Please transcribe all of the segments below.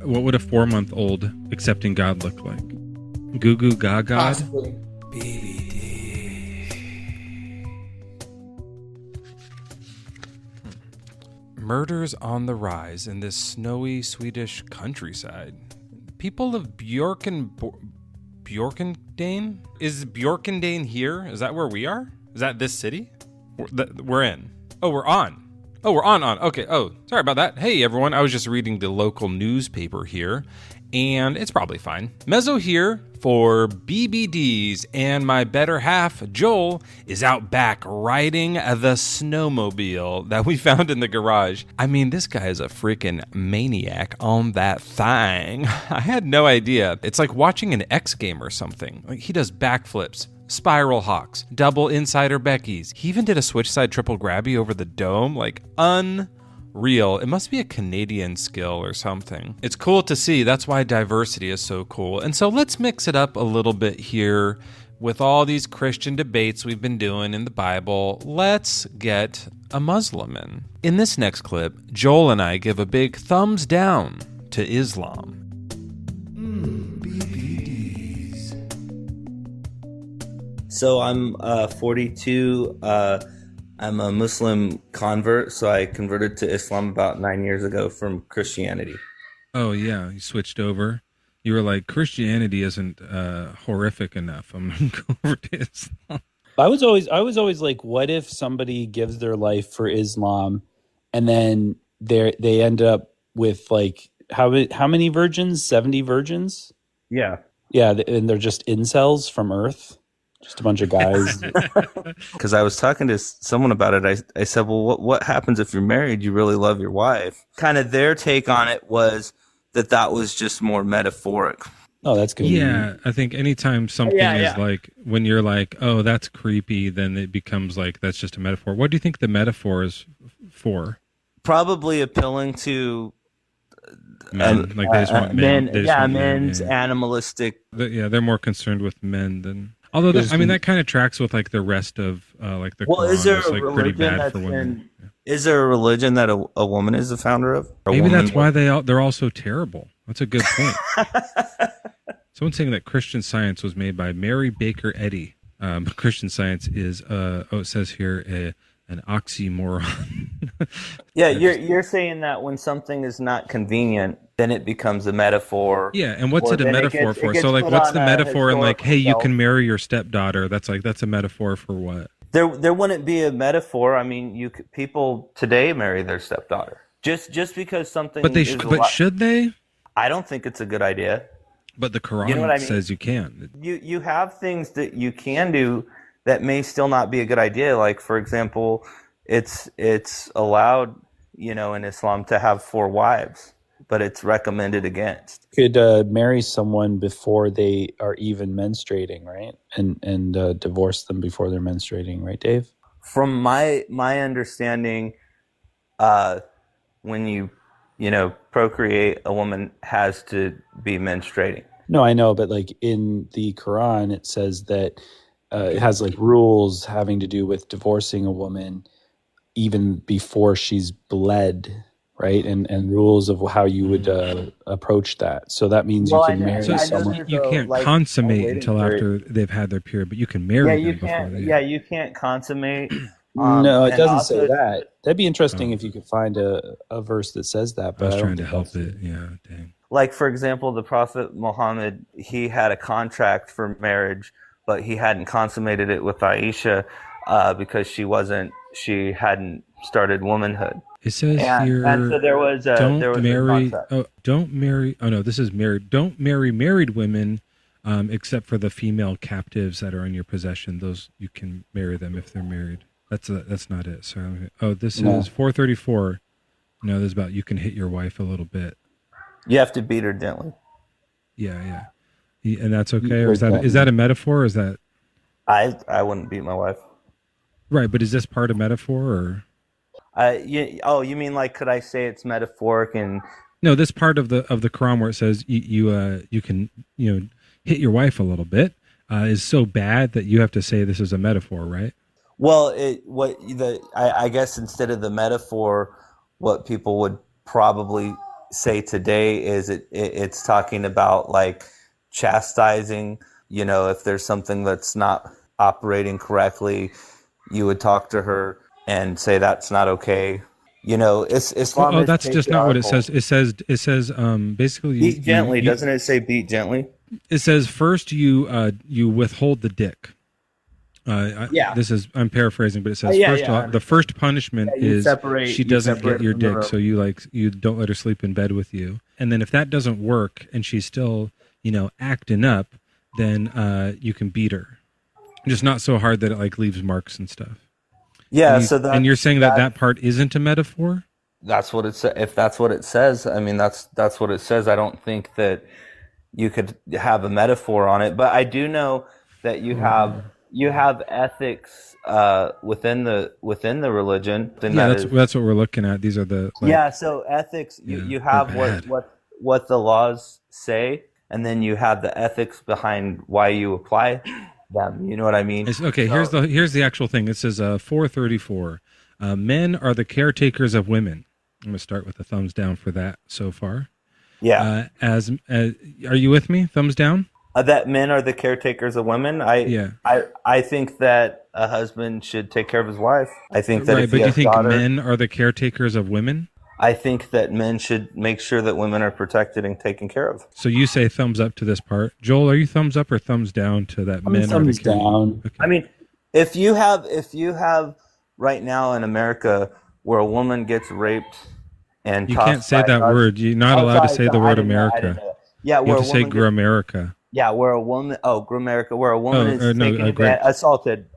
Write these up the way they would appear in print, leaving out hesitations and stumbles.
What would a 4-month-old accepting God look like? Goo goo gaga. Possibly. Murders on the rise in this snowy Swedish countryside. People of Bjorkendane? Is Bjorkendane here? Is that where we are? Is that this city? We're in. Oh, we're on. Oh, we're on. Okay. Oh, sorry about that. Hey, everyone. I was just reading the local newspaper here, and it's probably fine. Mezzo here for BBDs, and my better half, Joel, is out back riding the snowmobile that we found in the garage. I mean, this guy is a freaking maniac on that thing. I had no idea. It's like watching an X game or something. Like, he does backflips, spiral hawks, double insider Beckies. He even did a switch side triple grabby over the dome. Like, unreal. It must be a Canadian skill or something. It's cool to see. That's why diversity is so cool. And so let's mix it up a little bit here with all these Christian debates we've been doing in the Bible. Let's get a Muslim in. In this next clip, Joel and I give a big thumbs down to Islam. So I'm 42. I'm a Muslim convert, so I converted to Islam about 9 years ago from Christianity. Oh, yeah. You switched over. You were like, Christianity isn't horrific enough. I'm going to go over to Islam. I was always like, what if somebody gives their life for Islam and then they end up with like, how many virgins? 70 virgins? Yeah. Yeah, and they're just incels from Earth. Just a bunch of guys. Because I was talking to someone about it. I said, well, what happens if you're married, you really love your wife? Kind of their take on it was that was just more metaphoric. Oh, that's good. Yeah, I think anytime something is like, when you're like, oh, that's creepy, then it becomes like, that's just a metaphor. What do you think the metaphor is for? Probably appealing to men. Like they just want men. Men's animalistic. They're more concerned with men than... Although, that kind of tracks with like the rest of like the Quran. Is there it's like pretty bad for women. Is there a religion that a woman is the founder of? Maybe that's why they're all so terrible. That's a good point. Someone's saying that Christian Science was made by Mary Baker Eddy. Christian Science is it says here an oxymoron. Yeah, you're saying that when something is not convenient, then it becomes a metaphor. Yeah, and what's it a metaphor for? So like, what's the metaphor in like, hey, you can marry your stepdaughter? That's a metaphor for what? There wouldn't be a metaphor. I mean, people today marry their stepdaughter just because something. But should they? I don't think it's a good idea. But the Quran says you can. You have things that you can do that may still not be a good idea. Like, for example, it's allowed, in Islam to have 4 wives, but it's recommended against. Could marry someone before they are even menstruating, right? And divorce them before they're menstruating, right, Dave? From my understanding, when you procreate, a woman has to be menstruating. No, I know, but like in the Quran, it says that it has like rules having to do with divorcing a woman even before she's bled, right? And rules of how you would approach that. So that means you can marry someone. You can't consummate until after they've had their period, but you can marry them before they... Yeah, you can't consummate. No, it doesn't say that. That'd be interesting if you could find a verse that says that. But I was trying to help it. Yeah, dang. Like, for example, the Prophet Muhammad, he had a contract for marriage, but he hadn't consummated it with Aisha because she hadn't started womanhood. It says here, and so there was a contract. Don't marry. Oh no, this is married. Don't marry married women, except for the female captives that are in your possession. Those you can marry them if they're married. That's not it. Sorry. Oh, this is 434. No, this is about you can hit your wife a little bit. You have to beat her gently. Yeah. And that's okay, or is that a metaphor? Or is that? I wouldn't beat my wife. Right, but is this part of metaphor or? You mean like, could I say it's metaphoric and? No, this part of the Quran where it says you can hit your wife a little bit is so bad that you have to say this is a metaphor, right? Well, I guess instead of the metaphor, what people would probably say today is it's talking about like chastising. You know, if there's something that's not operating correctly, you would talk to her and say that's not okay. You know, Islam Oh, is that's just not what it patriarchal. says. It says basically Beat gently, doesn't it say beat gently? it says first you withhold the dick. Yeah. I'm paraphrasing, but it says Yeah, first yeah, I the first punishment Yeah, you is separate- she you doesn't separate get your from the dick, rope. so you don't let her sleep in bed with you. And then if that doesn't work and she's still acting up, then you can beat her, just not so hard that it like leaves marks and stuff. Yeah, And, so that and you're saying that part isn't a metaphor? that's what it says. If that's what it says, I mean that's what it says. I don't think that you could have a metaphor on it, but I do know that you have ethics within the religion. And Yeah, that that's what we're looking at. These are the yeah. So ethics, Yeah, you they're have bad. what the laws say, and then you have the ethics behind why you apply them. You know what I mean? Okay, here's the actual thing. It says 434. Men are the caretakers of women. I'm going to start with a thumbs down for that so far. Yeah. Are you with me? Thumbs down? That men are the caretakers of women. Yeah. I think that a husband should take care of his wife. I think that Right, if but he do you has think daughter, men are the caretakers of women? I think that men should make sure that women are protected and taken care of. So you say thumbs up to this part. Joel, are you thumbs up or thumbs down to that men are the Thumbs down. Okay. I mean, if you have right now in America where a woman gets raped and You tossed can't say by that word. You're not Oh, allowed to sorry, say the sorry, I word didn't know- I America. didn't know that. Yeah, You where have a to say woman gets, Gramerica. yeah, where a woman Gramerica, where a woman is taken great.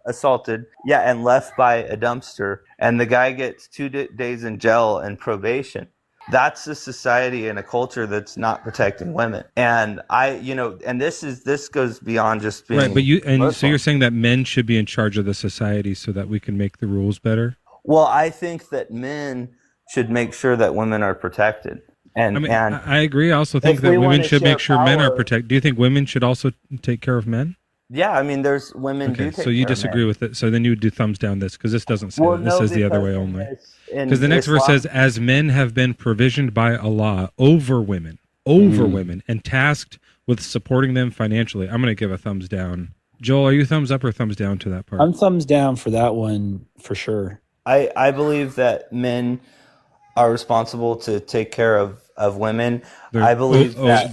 assaulted, yeah, and left by a dumpster, and the guy gets 2 days in jail and probation. That's a society and a culture that's not protecting women. And and this goes beyond just being Right, but so Muslim. you're saying that men should be in charge of the society so that we can make the rules better? Well, I think that men should make sure that women are protected. And I mean, and I agree. I also think if that we women wanna should make share sure men are power- protected. Do you think women should also take care of men? yeah, I mean, there's women do Okay, take so you care of disagree men. with it. So then you would do thumbs down this because this doesn't say Well, that. This no, says the other way because only. in Because the next verse Islam- says, "As men have been provisioned by Allah over women, and tasked with supporting them financially." I'm going to give a thumbs down. Joel, are you thumbs up or thumbs down to that part? I'm thumbs down for that one for sure. I believe that men are responsible to take care of women. I believe that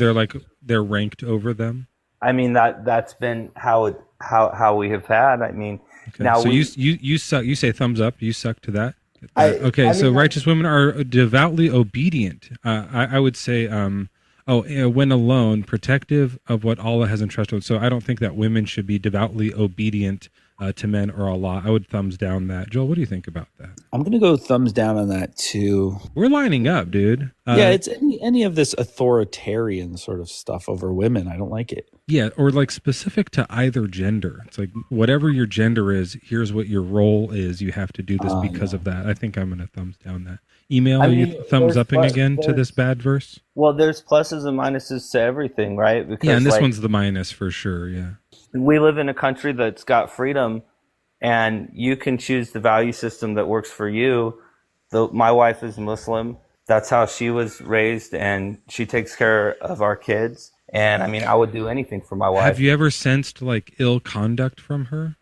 they're ranked over them. I mean that's been how we have had. I mean, Okay. now so we you suck. You say thumbs up. You suck to that. I So mean, righteous women are devoutly obedient. I would say, when alone, protective of what Allah has entrusted. So I don't think that women should be devoutly obedient to men or Allah. I would thumbs down that. Joel, what do you think about that? I'm gonna go thumbs down on that too. We're lining up, dude. Yeah, it's any of this authoritarian sort of stuff over women. I don't like it. Yeah, or like specific to either gender. It's like whatever your gender is, here's what your role is. You have to do this because of that. I think I'm going to thumbs down that. Email, I are you mean, thumbs there's upping plus- again to there's- this bad verse? well, there's pluses and minuses to everything, right? Because Yeah, and this like, one's the minus for sure. Yeah. we live in a country that's got freedom, and you can choose the value system that works for you. My wife is Muslim. That's how she was raised, and she takes care of our kids. And I mean, I would do anything for my wife. Have you ever sensed like ill conduct from her?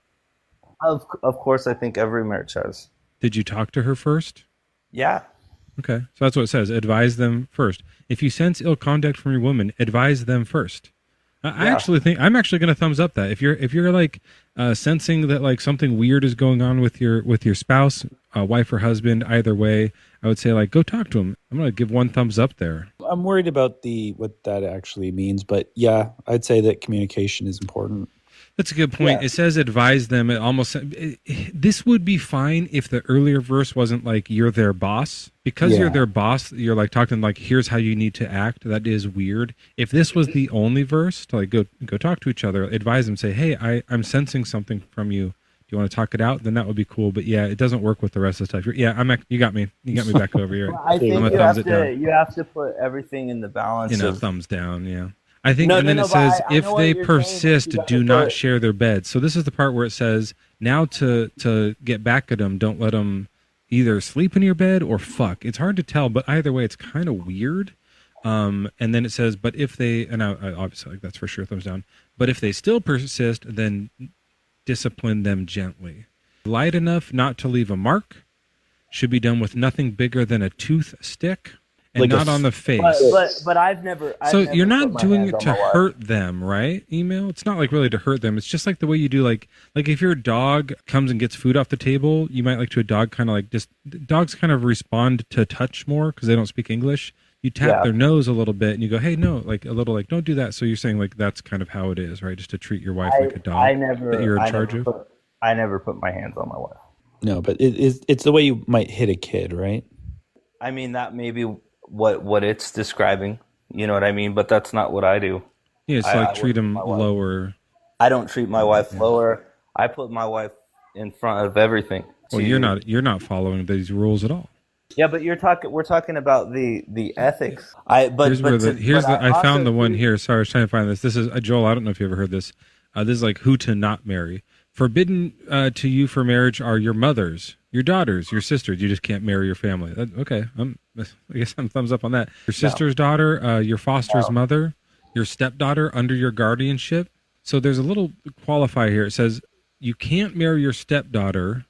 Of course, I think every marriage has. Did you talk to her first? Yeah. Okay, so that's what it says. Advise them first. If you sense ill conduct from your woman, advise them first. I actually think I'm actually going to thumbs up that if you're like sensing that like something weird is going on with your spouse, wife or husband, either way, I would say like go talk to him. I'm going to give one thumbs up there. I'm worried about what that actually means, but yeah, I'd say that communication is important. That's a good point. Yeah. It says advise them. This would be fine if the earlier verse wasn't like you're their boss. Because you're their boss, you're like talking like here's how you need to act. That is weird. If this was the only verse to like go talk to each other, advise them, say, hey, I'm sensing something from you. Do you want to talk it out? Then that would be cool. But yeah, it doesn't work with the rest of the stuff. You got me. You got me back over here. I think I'm gonna you thumbs have it down. you have to put everything in the balance of Thumbs down. Yeah. I think, No, and then no, it no, but says, I if know what they you're saying, but persist, you gotta do put not it- share their bed. So this is the part where it says, now to get back at them, don't let them either sleep in your bed or fuck. It's hard to tell, but either way, it's kind of weird. And then it says, but if they, and I obviously like that's for sure, thumbs down. But if they still persist, then discipline them gently. Light enough not to leave a mark. Should be done with nothing bigger than a tooth stick, and Like not on the face. But I've never. So never you're put not my doing hands it on to my wife. hurt them, right? Email. It's not like really to hurt them. It's just like the way you do, like if your dog comes and gets food off the table, you might like to a dog kind of like just dogs kind of respond to touch more because they don't speak English. You tap their nose a little bit and you go, hey, no, like a little, like don't do that. So you're saying like that's kind of how it is, right? Just to treat your wife like a dog that you're in charge of. I never put my hands on my wife. No, but it's the way you might hit a kid, right? I mean, that may be what it's describing. You know what I mean? But that's not what I do. Yeah, it's like treat them lower. I don't treat my wife lower. I put my wife in front of everything. Well, you're not following these rules at all. Yeah, but we're talking about the ethics. I found the one here. Sorry, I was trying to find this. This is Joel. I don't know if you ever heard this. This is like who to not marry. Forbidden to you for marriage are your mothers, your daughters, your sisters. You just can't marry your family. Okay, I guess I'm thumbs up on that. Your sister's daughter, your foster's mother, your stepdaughter under your guardianship. So there's a little qualifier here. It says you can't marry your stepdaughter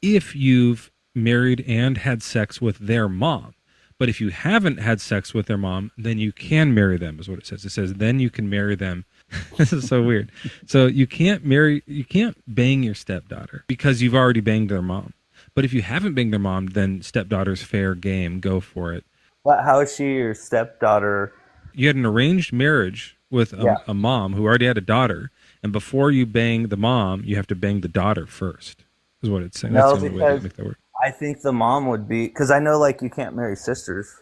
if you've married and had sex with their mom. But if you haven't had sex with their mom, then you can marry them, is what it says. It says then you can marry them. This is so weird. So you can't bang your stepdaughter because you've already banged their mom. But if you haven't banged their mom, then stepdaughter's fair game. Go for it. But how is she your stepdaughter? You had an arranged marriage with a mom who already had a daughter. And before you bang the mom, you have to bang the daughter first, is what it's saying. That's the only way to make that work. I think the mom would be, because I know like you can't marry sisters.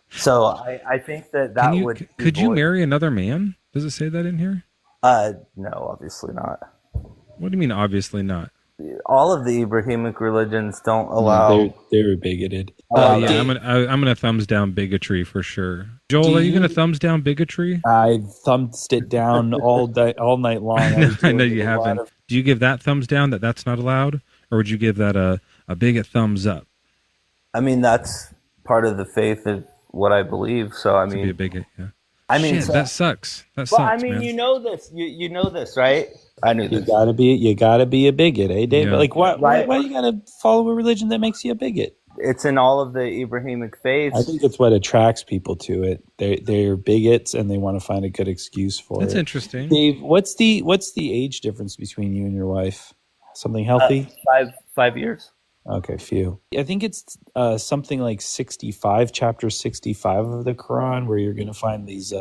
So I think that would. Could you marry another man? Does it say that in here? No, obviously not. What do you mean, obviously not? All of the Abrahamic religions don't allow. They're bigoted. Yeah, I'm gonna thumbs down bigotry for sure. Joel, are you gonna thumbs down bigotry? I thumbs it down all night long. I know you haven't. Do you give that thumbs down that's not allowed, or would you give that a bigot thumbs up? I mean, that's part of the faith of what I believe. So I mean, to be a bigot, yeah. I mean, shit, that sucks. That well, sucks. I mean, man. you know this. You know this, right? I knew this. You gotta be a bigot, eh, Dave? Yeah. Like, why you gotta follow a religion that makes you a bigot? It's in all of the Abrahamic faiths. I think it's what attracts people to it. They're bigots and they want to find a good excuse for it. That's interesting. Dave, what's the age difference between you and your wife? Something healthy? 5 years. Okay, few. I think it's something like 65, chapter 65 of the Quran, where you're going to find these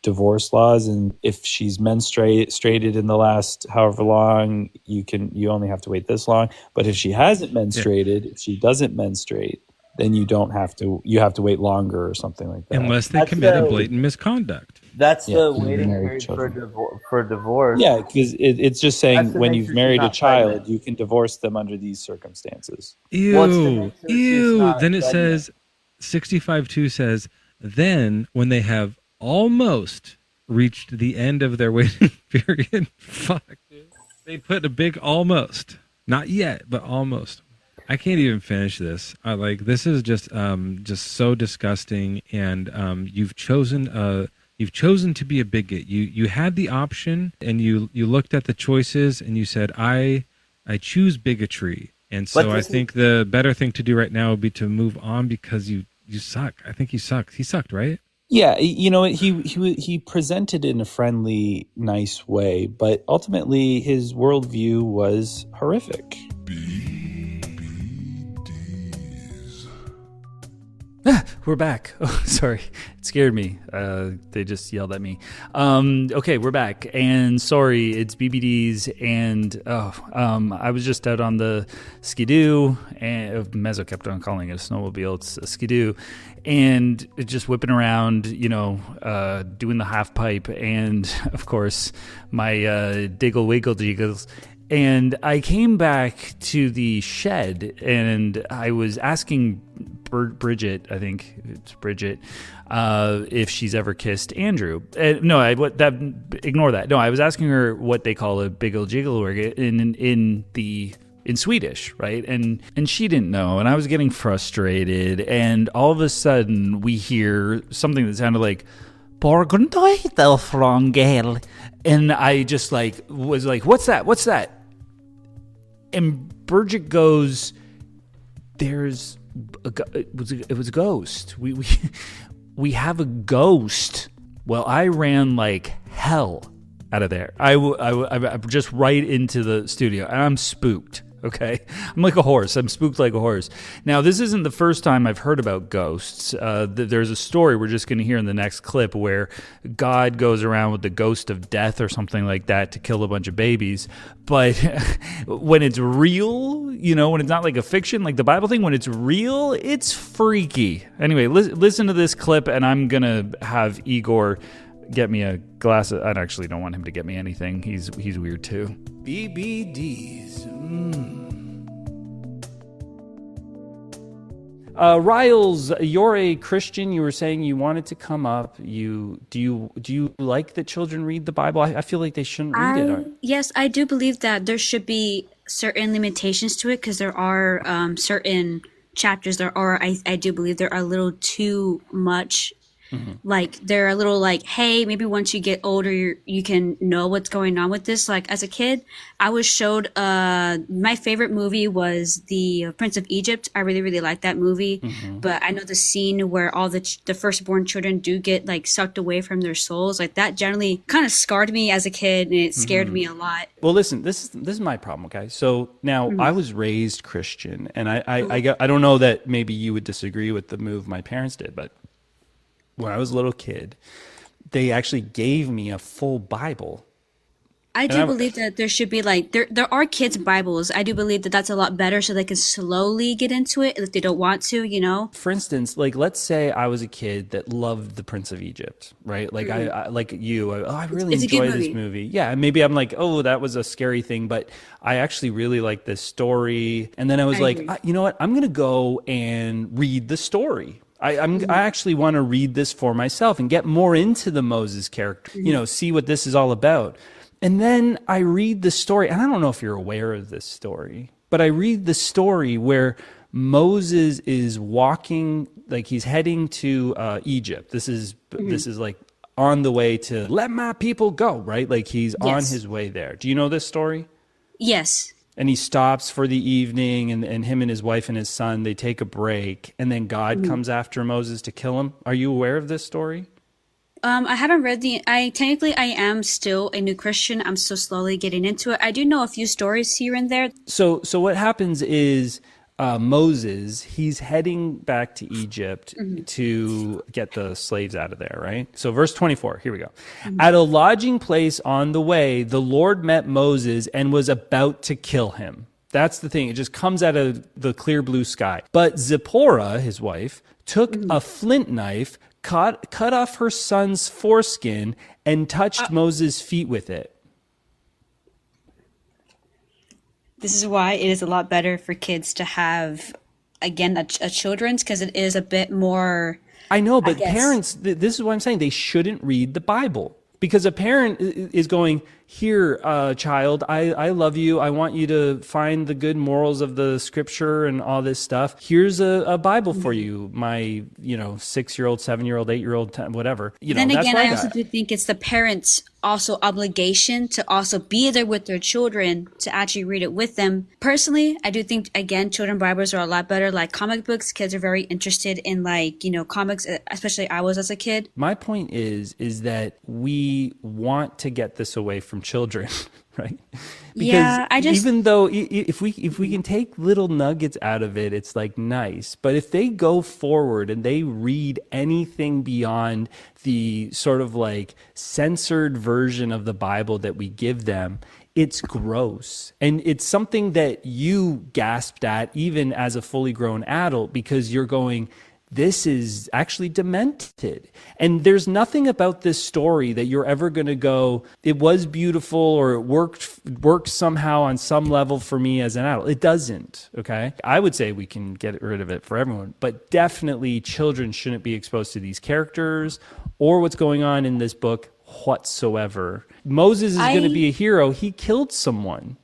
divorce laws, and if she's menstruated in the last however long, you only have to wait this long. But if she hasn't menstruated, if she doesn't menstruate, then you have to wait longer or something like that. Unless they commit a blatant misconduct. That's the waiting period for divorce. Yeah, because it's just saying when you've married a child, pregnant. you can divorce them under these circumstances. Ew. Then it says 65:2 says, then when they have almost reached the end of their waiting period, fuck, dude. They put a big almost. Not yet, but almost. I can't even finish this. This is just so disgusting, and you've chosen to be a bigot. You had the option, and you looked at the choices, and you said, I choose bigotry. And so I think the better thing to do right now would be to move on because you suck. I think you sucked. He sucked, right? Yeah, he presented in a friendly, nice way, but ultimately his worldview was horrific. We're back. Oh, sorry. It scared me. They just yelled at me. Okay, we're back. And sorry, it's BBDs. And I was just out on the skidoo. And Mezzo kept on calling it a snowmobile. It's a skidoo. And just whipping around, doing the half pipe. And, of course, my diggle wiggle jiggles. And I came back to the shed, and I was asking Bridget, I think it's Bridget, if she's ever kissed Andrew. Ignore that. No, I was asking her what they call a biggle jiggle in the in Swedish, right? And she didn't know, and I was getting frustrated, and all of a sudden we hear something that sounded like Borgundeutelfrangel, and I just like was like, what's that? And Birgit goes, it was a ghost. We have a ghost. Well, I ran like hell out of there. I just right into the studio, and I'm spooked. Okay, I'm like a horse. I'm spooked like a horse. Now, this isn't the first time I've heard about ghosts. There's a story we're just going to hear in the next clip where God goes around with the ghost of death or something like that to kill a bunch of babies. But when it's real, when it's not like a fiction, like the Bible thing, when it's real, it's freaky. Anyway, listen to this clip, and I'm going to have Igor get me a glass of, I actually don't want him to get me anything. He's weird too. BBDs. Riles, you're a Christian. You were saying you wanted to come up. Do you like that children read the Bible? I feel like they shouldn't read it. Yes, I do believe that there should be certain limitations to it, because there are certain chapters I do believe there are a little too much. Mm-hmm. Like they're a little like, hey, maybe once you get older, you can know what's going on with this. Like as a kid, I was showed my favorite movie was the Prince of Egypt. I really, really liked that movie. Mm-hmm. But I know the scene where all the firstborn children do get like sucked away from their souls. Like that generally kind of scarred me as a kid, and it scared me a lot. Well, listen, this is my problem. Okay, so now I was raised Christian, and I don't know that maybe you would disagree with the move my parents did, but when I was a little kid, they actually gave me a full Bible. I do believe that there should be like, there are kids' Bibles. I do believe that that's a lot better so they can slowly get into it if they don't want to, For instance, like let's say I was a kid that loved The Prince of Egypt, right? Like I like you, I really enjoy this movie. Yeah, maybe I'm like, oh, that was a scary thing, but I actually really like this story. And then I was you know what? I'm going to go and read the story. I actually want to read this for myself and get more into the Moses character, see what this is all about. And then I read the story, and I don't know if you're aware of this story, but I read the story where Moses is walking, like he's heading to Egypt. This is like on the way to let my people go, right? Like he's on his way there. Do you know this story? Yes. And he stops for the evening, and him and his wife and his son, they take a break, and then God comes after Moses to kill him. Are you aware of this story? I haven't read I am still a new Christian. I'm still slowly getting into it. I do know a few stories here and there. So what happens is Moses, he's heading back to Egypt to get the slaves out of there, right? So verse 24, here we go. At a lodging place on the way, the Lord met Moses and was about to kill him. That's the thing. It just comes out of the clear blue sky. But Zipporah, his wife, took a flint knife, cut off her son's foreskin, and touched Moses' feet with it. This is why it is a lot better for kids to have, again, a children's, because it is a bit more. I know, but parents, this is what I'm saying. They shouldn't read the Bible, because a parent is going, here, child, I love you. I want you to find the good morals of the scripture and all this stuff. Here's a Bible for you, my 6-year-old, 7-year-old, 8-year-old, whatever. Then again, I also do think it's the parents' also obligation to also be there with their children to actually read it with them. Personally, I do think, again, children Bibles are a lot better. Like comic books, kids are very interested in comics, especially I was as a kid. My point is that we want to get this away from children, right? Because even though if we can take little nuggets out of it, it's like nice. But if they go forward and they read anything beyond the sort of like censored version of the Bible that we give them, it's gross. And it's something that you gasped at even as a fully grown adult, because you're going, this is actually demented. And there's nothing about this story that you're ever going to go, it was beautiful or it worked somehow on some level for me as an adult. It doesn't, okay? I would say we can get rid of it for everyone, but definitely children shouldn't be exposed to these characters or what's going on in this book whatsoever. Moses is going to be a hero. He killed someone.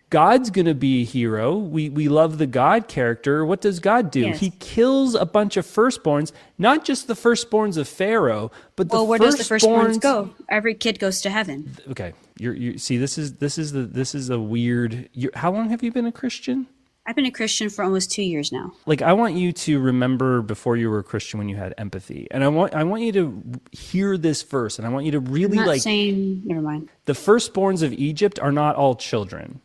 God's going to be a hero. We love the God character. What does God do? Yes. He kills a bunch of firstborns, not just the firstborns of Pharaoh, but the Well, where does the firstborns go? Every kid goes to heaven. Okay, you see, this is a weird. How long have you been a Christian? I've been a Christian for almost 2 years now. Like, I want you to remember before you were a Christian when you had empathy, and I want you to hear this verse, and I want you to really I'm not like. saying, never mind. The firstborns of Egypt are not all children,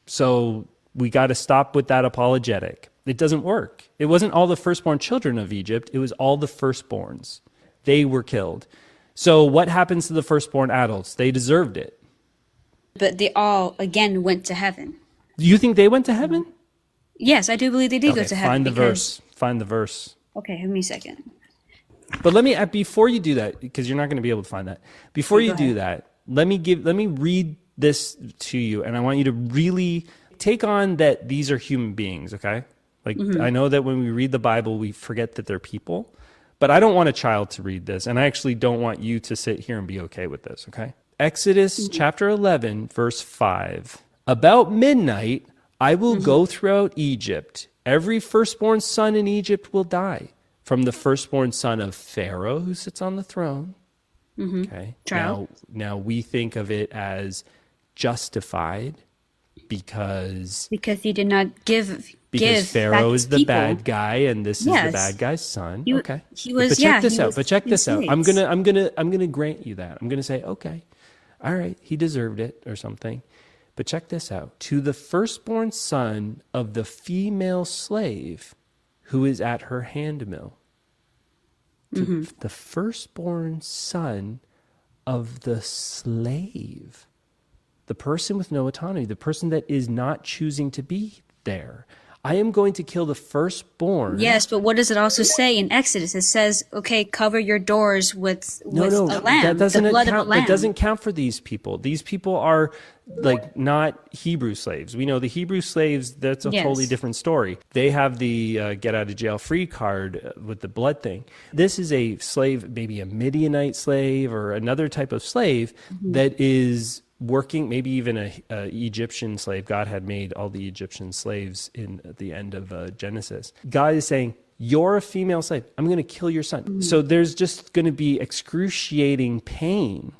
so we got to stop with that apologetic. It doesn't work. It wasn't all the firstborn children of Egypt. It was all the firstborns. They were killed. So what happens to the firstborn adults? They deserved it. But they all, again, went to heaven. Do you think they went to heaven? Yes, I do believe they did go to heaven. Find the verse. Find the verse. Okay, give me a second. But let me, before you do that, because you're not going to be able to find that. Before you do that, let me read this to you, and I want you to really take on that these are human beings, okay? Like, I know that when we read the Bible, we forget that they're people, but I don't want a child to read this, and I actually don't want you to sit here and be okay with this, okay? Exodus chapter 11, verse 5. About midnight, I will go throughout Egypt. Every firstborn son in Egypt will die, from the firstborn son of Pharaoh, who sits on the throne. Okay. Child. Now we think of it as justified because Because he did not give Pharaoh back is his the people. bad guy and this is the Yes. bad guy's son. He- Okay. he was- but check yeah, this he out. was But check this out. I'm enslaved. gonna grant you that. I'm gonna say, okay, all right, he deserved it or something. But check this out. To the firstborn son of the female slave who is at her handmill. To the firstborn son of the slave. The person with no autonomy, the person that is not choosing to be there. I am going to kill the firstborn. Yes, but what does it also say in Exodus? It says, okay, cover your doors with a lamb, that doesn't the blood count. of a lamb. That doesn't count for these people. These people are like not Hebrew slaves. We know the Hebrew slaves, that's a Yes. totally different story. They have the get out of jail free card with the blood thing. This is a slave, maybe a Midianite slave or another type of slave that is working, maybe even a Egyptian slave. God had made all the Egyptian slaves at the end of Genesis. God is saying, you're a female slave. I'm going to kill your son. So there's just going to be excruciating pain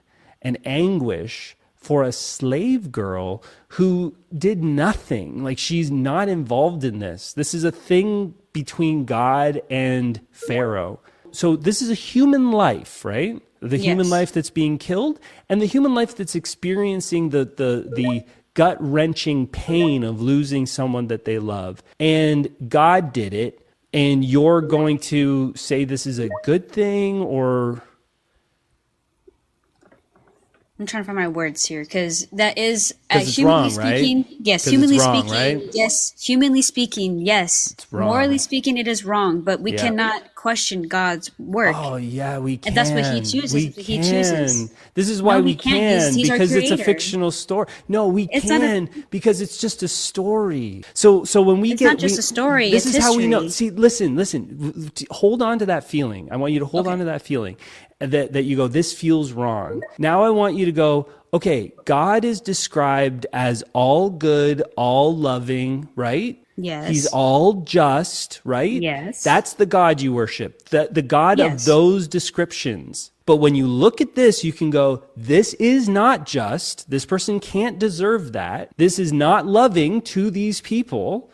and anguish for a slave girl who did nothing. Like, she's not involved in this. This is a thing between God and Pharaoh. So this is a human life, right? The human Yes. life that's being killed and the human life that's experiencing the gut-wrenching pain of losing someone that they love. And God did it, and you're going to say this is a good thing, or... I'm trying to find my words here because that is 'Cause it's humanly wrong, right? speaking. Yes, 'Cause humanly it's wrong, speaking. right? Yes, humanly speaking. Yes, wrong. morally speaking, it is wrong. But we Yeah. cannot question God's work. Oh yeah, we can. And that's what he chooses. We He can. chooses. This is why No, we he can't. He's our because it's a creator. fictional story. No, we It's not a- can because it's just a story. So when we It's get not just a story, this it's is how we know. history. See, listen. Hold on to that feeling. I want you to hold on to that feeling that you go, this feels wrong. Now I want you to go, okay, God is described as all good, all loving, right? Yes. He's all just, right? Yes. That's the God you worship, the God of Yes. those descriptions. But when you look at this, you can go, this is not just. This person can't deserve that. This is not loving to these people.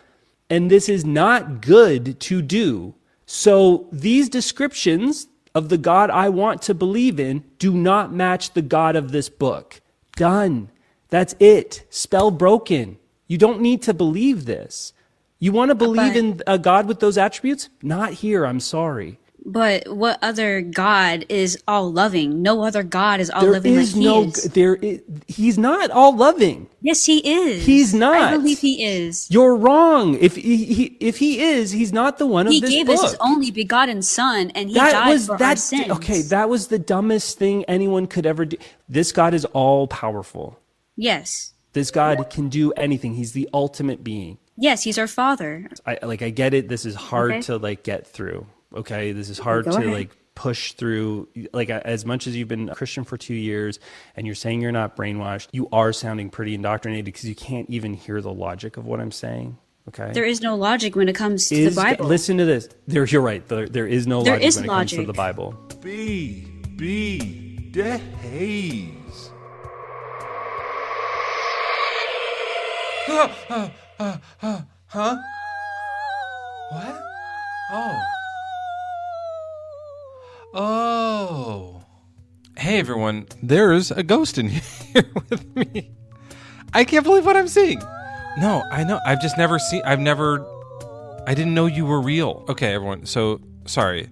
And this is not good to do. So these descriptions of the God I want to believe in do not match the God of this book. Done. That's it. Spell broken. You don't need to believe this. You want to believe in a God with those attributes? Not here. I'm sorry. But what other God is all loving? No other God is all There loving is like he no. is. He's not all loving. Yes, he is. He's not. I believe he is. You're wrong. If he is, he's not the one He of this gave book. us his only begotten Son, and he died for our sins. Okay, that was the dumbest thing anyone could ever do. This God is all powerful. Yes. This God can do anything. He's the ultimate being. Yes, he's our Father. I get it. This is hard Okay. to get through. Okay, this is hard Go to ahead. push through, like as much as you've been a Christian for 2 years and you're saying you're not brainwashed, you are sounding pretty indoctrinated because you can't even hear the logic of what I'm saying. Okay. There is no logic when it comes to the Bible. Listen to this. You're right. There is no logic when it comes to logic. the Bible. The haze. Huh? What? Oh. Hey everyone, there's a ghost in here with me. I can't believe what I'm seeing. No, I know. I didn't know you were real. Okay, everyone. So, sorry.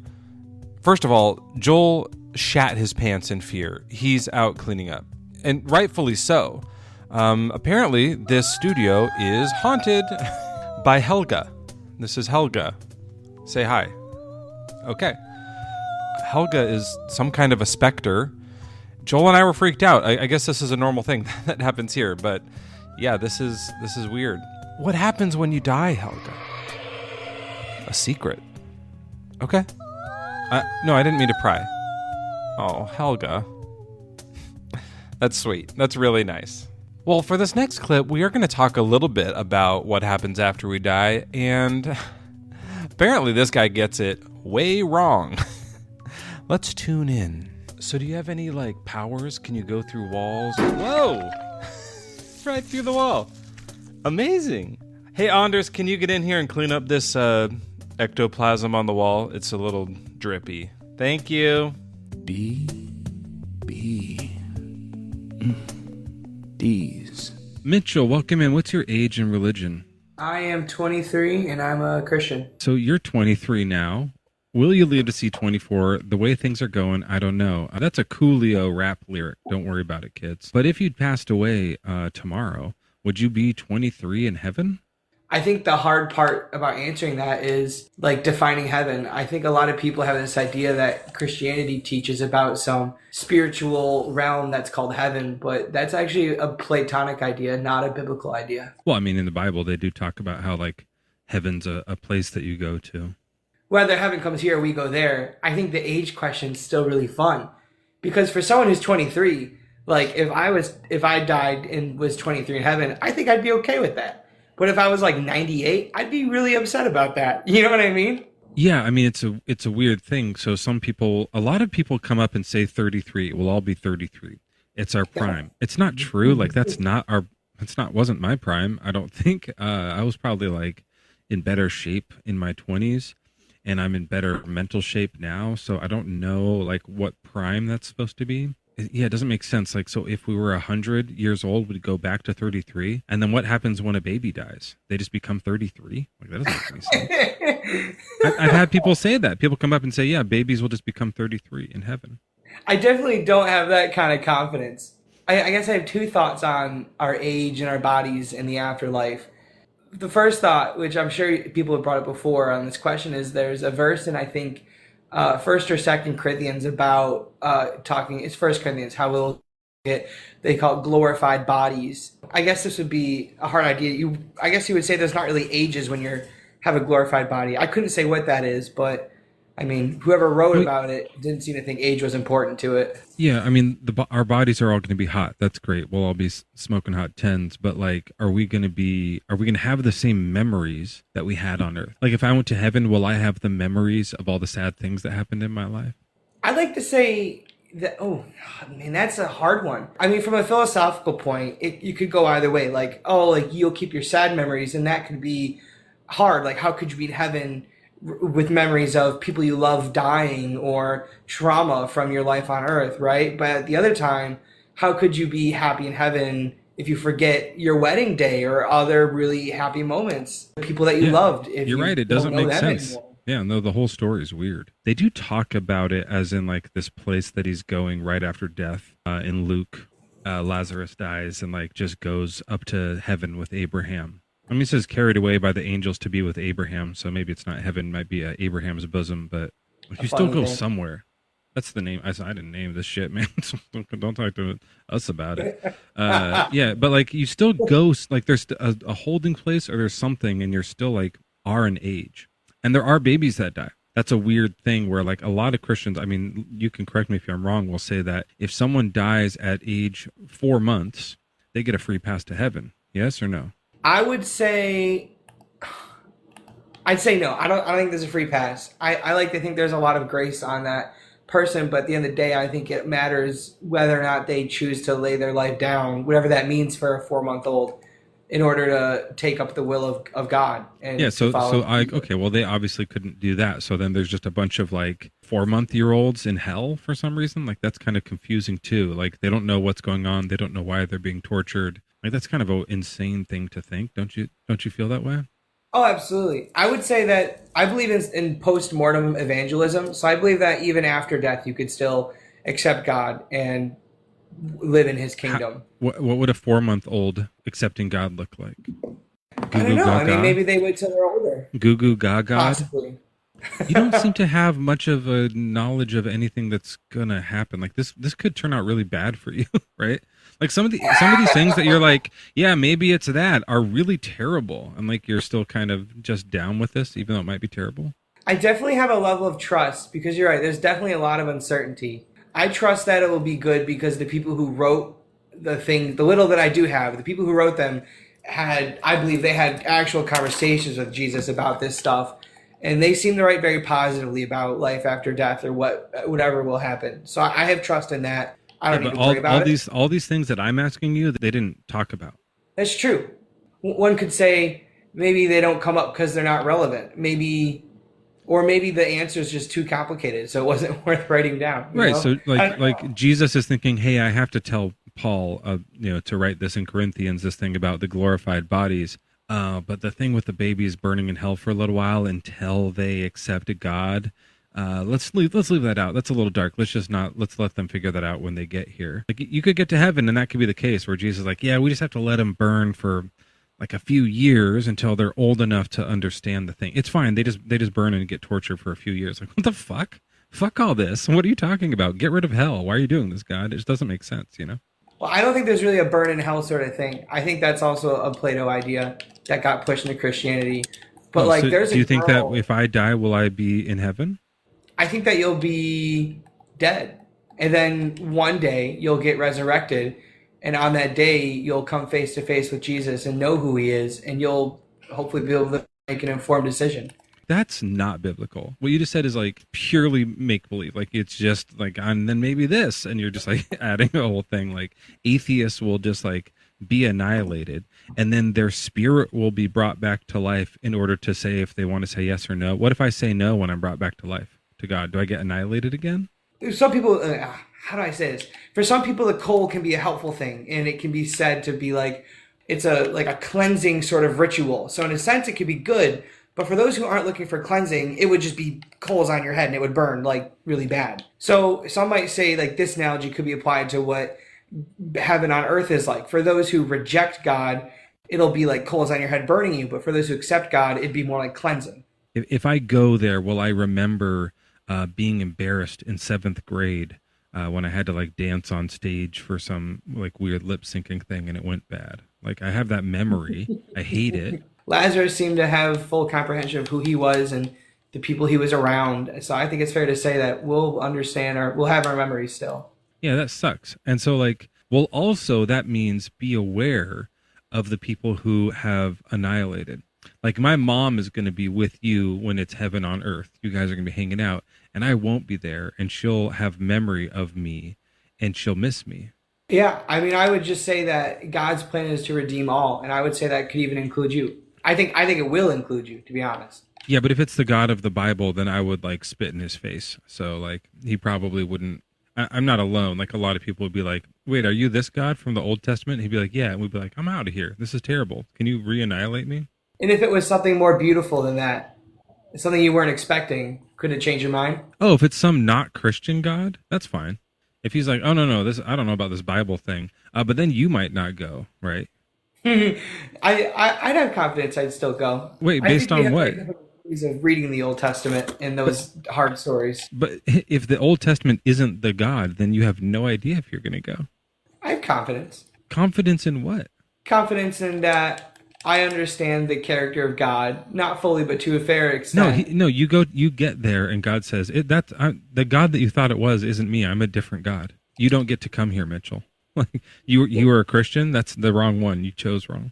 First of all, Joel shat his pants in fear. He's out cleaning up. And rightfully so. Apparently, this studio is haunted by Helga. This is Helga. Say hi. Okay. Helga is some kind of a specter. Joel and I were freaked out. I guess this is a normal thing that happens here, but yeah, this is weird. What happens when you die, Helga? A secret. Okay. No, I didn't mean to pry. Oh, Helga. That's sweet. That's really nice. Well, for this next clip, we are going to talk a little bit about what happens after we die, and apparently this guy gets it way wrong. Let's tune in. So do you have any, powers? Can you go through walls? Whoa! Right through the wall. Amazing. Hey, Anders, can you get in here and clean up this ectoplasm on the wall? It's a little drippy. Thank you. D's. Mitchell, welcome in. What's your age and religion? I am 23 and I'm a Christian. So you're 23 now. Will you live to see 24? The way things are going, I don't know. That's a Coolio rap lyric. Don't worry about it, kids. But if you'd passed away tomorrow, would you be 23 in heaven? I think the hard part about answering that is defining heaven. I think a lot of people have this idea that Christianity teaches about some spiritual realm that's called heaven, but that's actually a Platonic idea, not a biblical idea. Well, I mean, in the Bible, they do talk about how heaven's a place that you go to. Whether heaven comes here or we go there, I think the age question is still really fun. Because for someone who's 23, if I died and was 23 in heaven, I think I'd be okay with that. But if I was 98, I'd be really upset about that. You know what I mean? Yeah, I mean, it's a weird thing. So a lot of people come up and say 33. We'll all be 33. It's our prime. It's not true. Wasn't my prime. I don't think. I was probably in better shape in my 20s, and I'm in better mental shape now. So I don't know what prime that's supposed to be. Yeah, it doesn't make sense. So if we were 100 years old, we'd go back to 33. And then what happens when a baby dies? They just become 33? That doesn't make sense. I've had people say that. People come up and say, yeah, babies will just become 33 in heaven. I definitely don't have that kind of confidence. I guess I have two thoughts on our age and our bodies in the afterlife. The first thought, which I'm sure people have brought up before on this question, is there's a verse in, I think, 1st or 2nd Corinthians about it's 1st Corinthians, how we'll get, they call it glorified bodies. I guess this would be a hard idea. I guess you would say there's not really ages when you have a glorified body. I couldn't say what that is, but I mean, whoever wrote about it didn't seem to think age was important to it. Yeah, I mean, our bodies are all going to be hot. That's great. We'll all be smoking hot tens. But are we going to have the same memories that we had on Earth? If I went to heaven, will I have the memories of all the sad things that happened in my life? I'd like to say that. Oh man, that's a hard one. I mean, from a philosophical point, you could go either way. You'll keep your sad memories, and that could be hard. How could you be in heaven with memories of people you love dying or trauma from your life on Earth, right? But at the other time, how could you be happy in heaven if you forget your wedding day or other really happy moments, people that you loved? You're right. It doesn't make sense. Anymore. Yeah, no, the whole story is weird. They do talk about it as in this place that he's going right after death. In Luke, Lazarus dies and just goes up to heaven with Abraham. I mean, it says carried away by the angels to be with Abraham, so maybe it's not heaven, it might be Abraham's bosom, but you still go somewhere. That's the name. I didn't name this shit, man. Don't talk to us about it. Yeah, but you still go, there's a holding place or there's something, and you're still are an age. And there are babies that die. That's a weird thing where like a lot of Christians, I mean, you can correct me if I'm wrong, will say that if someone dies at age 4 months, they get a free pass to heaven. Yes or no? I would say, I'd say no. I don't think there's a free pass. I like to think there's a lot of grace on that person, but at the end of the day, I think it matters whether or not they choose to lay their life down, whatever that means for a 4-month-old, in order to take up the will of God. And Yeah, to follow okay, well they obviously couldn't do that. So then there's just a bunch of like 4-month-year-olds in hell for some reason. Like that's kind of confusing too. Like they don't know what's going on. They don't know why they're being tortured. Like that's kind of an insane thing to think. Don't you feel that way? Oh, absolutely. I would say that I believe in post-mortem evangelism. So I believe that even after death, you could still accept God and live in his kingdom. What would a 4-month-old accepting God look like? I don't know. I mean, maybe they wait till they're older. Goo goo gaga. Possibly. You don't seem to have much of a knowledge of anything that's gonna happen. Like this could turn out really bad for you, right? Like some of these things that you're like, yeah, maybe it's that, are really terrible, and like you're still kind of just down with this, even though it might be terrible. I definitely have a level of trust because you're right. There's definitely a lot of uncertainty. I trust that it will be good because the people who wrote the little that I do have, the people who wrote them I believe they had actual conversations with Jesus about this stuff. And they seem to write very positively about life after death or whatever will happen. So I have trust in that. I don't need to worry about it. All these things that I'm asking you, they didn't talk about. That's true. One could say maybe they don't come up because they're not relevant. Or maybe the answer is just too complicated, so it wasn't worth writing down. Right. So like Jesus is thinking, hey, I have to tell Paul, to write this in Corinthians, this thing about the glorified bodies. But the thing with the babies burning in hell for a little while until they accept God, let's leave that out. That's a little dark. Let's let them figure that out when they get here. Like you could get to heaven and that could be the case where Jesus is like, yeah, we just have to let them burn for like a few years until they're old enough to understand the thing. It's fine. They just burn and get tortured for a few years. Like, what the fuck? Fuck all this. What are you talking about? Get rid of hell. Why are you doing this, God? It just doesn't make sense, Well, I don't think there's really a burn in hell sort of thing. I think that's also a Plato idea that got pushed into Christianity. But do you think that if I die, will I be in heaven? I think that you'll be dead. And then one day you'll get resurrected. And on that day, you'll come face to face with Jesus and know who he is. And you'll hopefully be able to make an informed decision. That's not biblical. What you just said is like purely make believe. Like it's just like, and then maybe this, and you're just like adding a whole thing. Like atheists will just like be annihilated, and then their spirit will be brought back to life in order to say if they want to say yes or no. What if I say no when I'm brought back to life to God? Do I get annihilated again? Some people, how do I say this? For some people, the coal can be a helpful thing, and it can be said to be like it's a cleansing sort of ritual. So in a sense, it could be good. But for those who aren't looking for cleansing, it would just be coals on your head and it would burn like really bad. So some might say like this analogy could be applied to what heaven on earth is like. For those who reject God, it'll be like coals on your head burning you. But for those who accept God, it'd be more like cleansing. If I go there, will I remember being embarrassed in 7th grade when I had to like dance on stage for some like weird lip syncing thing and it went bad? Like I have that memory. I hate it. Lazarus seemed to have full comprehension of who he was and the people he was around. So I think it's fair to say that we'll understand or we'll have our memories still. Yeah, that sucks. And so like, well, also that means be aware of the people who have annihilated. Like my mom is going to be with you when it's heaven on earth. You guys are going to be hanging out and I won't be there and she'll have memory of me and she'll miss me. Yeah, I mean, I would just say that God's plan is to redeem all. And I would say that could even include you. I think it will include you, to be honest. Yeah, but if it's the God of the Bible, then I would like spit in his face. So like he probably wouldn't. I'm not alone. Like a lot of people would be like, "Wait, are you this God from the Old Testament?" And he'd be like, "Yeah," and we'd be like, "I'm out of here. This is terrible. Can you re-annihilate me?" And if it was something more beautiful than that, something you weren't expecting, could it change your mind? Oh, if it's some not Christian God, that's fine. If he's like, "Oh no, this I don't know about this Bible thing," but then you might not go, right? I'd have confidence I'd still go. Wait, based on what? Ways of reading the Old Testament and those hard stories. But if the Old Testament isn't the God, then you have no idea if you're going to go. I have confidence. Confidence in what? Confidence in that I understand the character of God, not fully, but to a fair extent. You get there, and God says, the God that you thought it was isn't me. I'm a different God. You don't get to come here, Mitchell. Like you were a Christian. That's the wrong one. You chose wrong.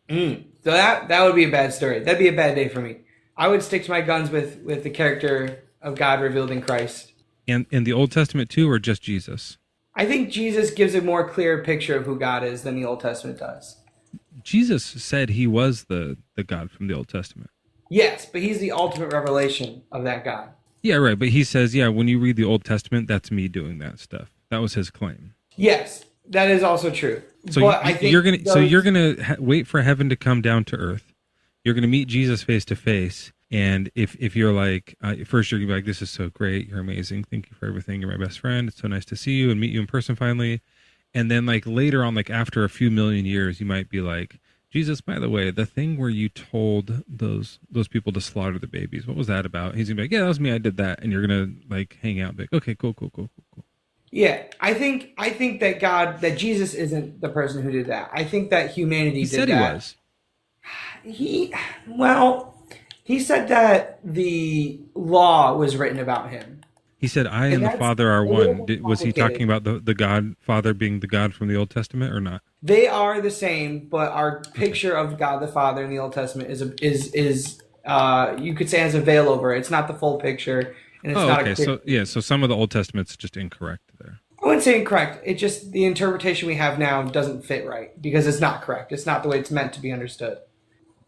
So that would be a bad story. That'd be a bad day for me. I would stick to my guns with the character of God revealed in Christ. And in the Old Testament too, or just Jesus? I think Jesus gives a more clear picture of who God is than the Old Testament does. Jesus said he was the God from the Old Testament. Yes, but he's the ultimate revelation of that God. Yeah, right. But he says, when you read the Old Testament, that's me doing that stuff. That was his claim. Yes, that is also true. So you're gonna wait for heaven to come down to earth. You're gonna meet Jesus face to face, and if you're like, first you're gonna be like, "This is so great. You're amazing. Thank you for everything. You're my best friend. It's so nice to see you and meet you in person finally." And then like later on, like after a few million years, you might be like, "Jesus, by the way, the thing where you told those people to slaughter the babies, what was that about?" He's gonna be like, "Yeah, that was me. I did that." And you're gonna like hang out, be like, "Okay, cool." Yeah, I think that Jesus isn't the person who did that. I think that humanity did that. He said he was. He said that the law was written about him. He said, "I and the Father are one." Was he talking about the God, Father being the God from the Old Testament or not? They are the same, but our picture of God the Father in the Old Testament is you could say has a veil over it. It's not the full picture. And it's not okay. So some of the Old Testament's just incorrect there. I wouldn't say incorrect. It just the interpretation we have now doesn't fit right because it's not correct. It's not the way it's meant to be understood.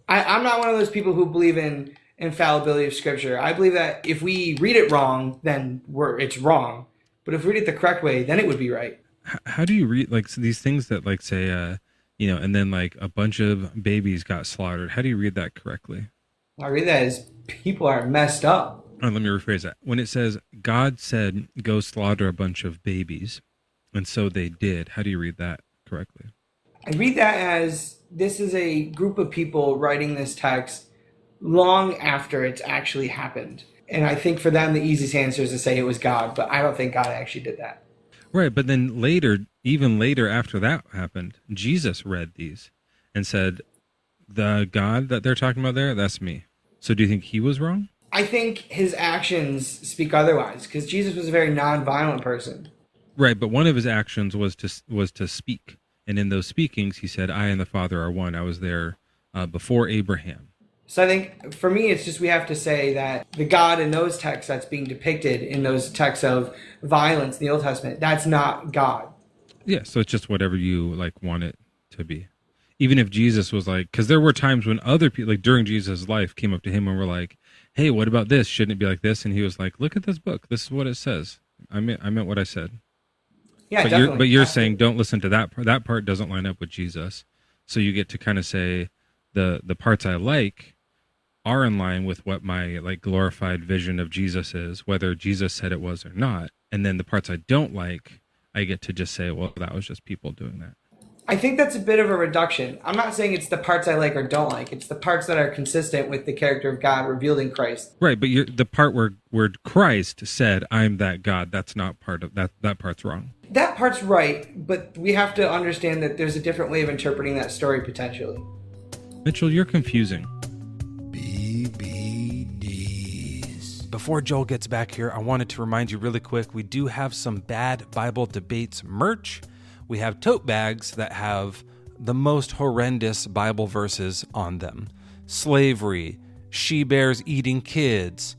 I'm not one of those people who believe in infallibility of Scripture. I believe that if we read it wrong, then it's wrong. But if we read it the correct way, then it would be right. How do you read like these things that like say, and then like a bunch of babies got slaughtered? How do you read that correctly? I read that as people are messed up. Let me rephrase that. When it says God said, "Go slaughter a bunch of babies," and so they did, how do you read that correctly? I read that as this is a group of people writing this text long after it's actually happened. And I think for them, the easiest answer is to say it was God, but I don't think God actually did that. Right, but then even later after that happened, Jesus read these and said, "The God that they're talking about there, that's me." So do you think he was wrong? I think his actions speak otherwise, because Jesus was a very nonviolent person. Right, but one of his actions was to speak, and in those speakings, he said, "I and the Father are one." I was there before Abraham. So I think for me, it's just we have to say that the God in those texts that's being depicted in those texts of violence in the Old Testament, that's not God. Yeah, so it's just whatever you like want it to be. Even if Jesus was like, because there were times when other people, like during Jesus' life, came up to him and were like, "Hey, what about this? Shouldn't it be like this?" And he was like, "Look at this book. This is what it says. I meant what I said." Yeah, but you're saying don't listen to that part. That part doesn't line up with Jesus. So you get to kind of say the parts I like are in line with what my like glorified vision of Jesus is, whether Jesus said it was or not. And then the parts I don't like, I get to just say, well, that was just people doing that. I think that's a bit of a reduction. I'm not saying it's the parts I like or don't like. It's the parts that are consistent with the character of God revealed in Christ. Right, but the part where Christ said, "I'm that God," that's not part of that. That part's wrong. That part's right, but we have to understand that there's a different way of interpreting that story potentially. Mitchell, you're confusing. Before Joel gets back here, I wanted to remind you really quick, we do have some Bad Bible Debates merch. We have tote bags that have the most horrendous Bible verses on them. Slavery, she-bears eating kids,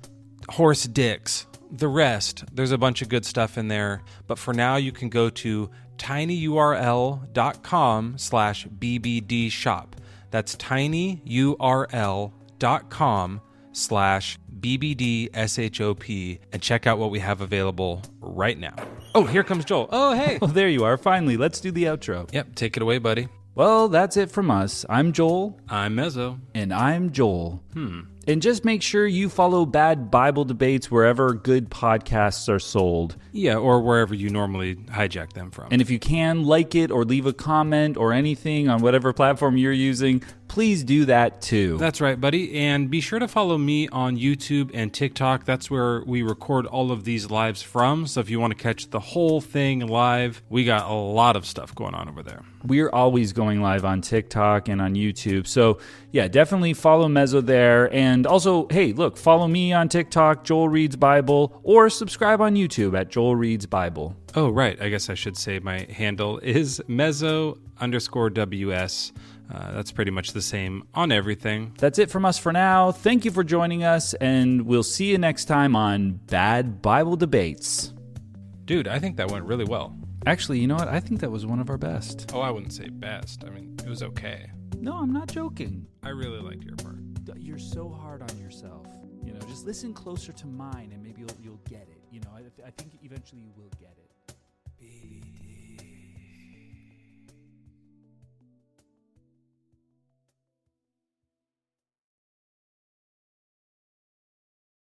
horse dicks, the rest. There's a bunch of good stuff in there. But for now, you can go to tinyurl.com/BBD shop. That's tinyurl.com/BBDSHOP and check out what we have available right now. Oh, here comes Joel. Oh, hey. Oh, there you are. Finally, let's do the outro. Yep, take it away, buddy. Well, that's it from us. I'm Joel. I'm Mezzo. And I'm Joel. And just make sure you follow Bad Bible Debates wherever good podcasts are sold. Yeah, or wherever you normally hijack them from. And if you can, like it or leave a comment or anything on whatever platform you're using, please do that too. That's right, buddy. And be sure to follow me on YouTube and TikTok. That's where we record all of these lives from. So if you want to catch the whole thing live, we got a lot of stuff going on over there. We're always going live on TikTok and on YouTube. So yeah, definitely follow Mezzo there. And also, hey, look, follow me on TikTok, Joel Reads Bible, or subscribe on YouTube at Joel Reads Bible. Oh, right. I guess I should say my handle is Mezzo_WS. That's pretty much the same on everything. That's it from us for now. Thank you for joining us, and we'll see you next time on Bad Bible Debates. Dude, I think that went really well. Actually, you know what? I think that was one of our best. Oh, I wouldn't say best. I mean, it was okay. No, I'm not joking. I really liked your part. You're so hard on yourself. You know, just listen closer to mine, and maybe you'll get it. You know, I think eventually you will get it.